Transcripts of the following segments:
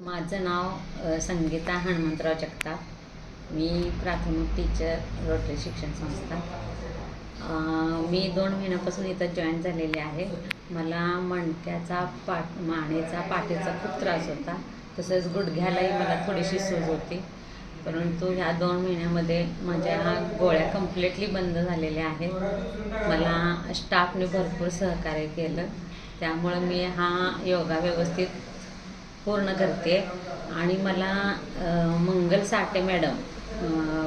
माझं नाव संगीता हनुमंतराव जगताप. मी प्राथमिक teacher, rotary शिक्षण संस्था. मी 2 महिन्यापासून इथं जॉईन झालेले आहे. मला मणक्याचा मानेचा पाठीचा खूप त्रास होता. तसंच गुडघ्यालाही मला थोडीशी सूज होती. परंतु ह्या 2 महिन्यामध्ये माझ्या गोळ्या कंप्लीटली बंद झालेल्या आहेत. मला स्टाफने भरपूर सहकार्य केलं. त्यामुळं मी हा योगा व्यवस्थित पूर्ण करते. आणि मला मंगल साठे मॅडम,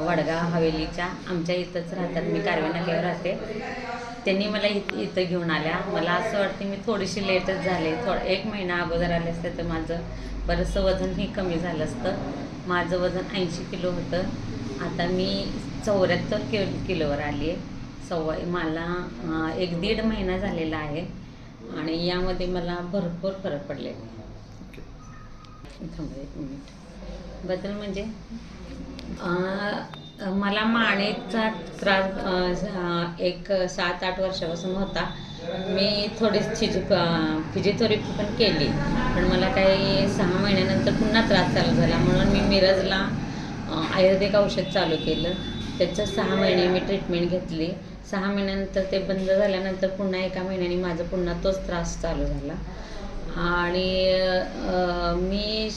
वडगाव हवेलीच्या आमच्या इथंच राहतात, मी कारवेनाक्यावर राहते, त्यांनी मला इथं घेऊन आल्या. मला असं वाटते मी थोडीशी लेटच झाले. 1 महिना अगोदर आले असते तर माझं बरंचसं वजनही कमी झालं असतं. माझं वजन 80 किलो होतं. आता मी 74 किलोवर आली आहे. मला 1-1.5 महिना झालेला आहे आणि यामध्ये मला भरपूर फरक पडले. थांबा 1 मिनिट. बदल म्हणजे मला मानेचा त्रास एक 7-8 वर्षापासून होता. मी थोडीशी फिजिओथेरपी पण केली, पण मला काही 6 महिन्यानंतर पुन्हा त्रास चालू झाला. म्हणून मी मिरजला आयुर्वेदिक औषध चालू केलं. त्याचं 6 महिने मी ट्रीटमेंट घेतली. 6 महिन्यानंतर ते बंद झाल्यानंतर पुन्हा 1 महिन्याने माझा पुन्हा तोच त्रास चालू झाला. आणि मी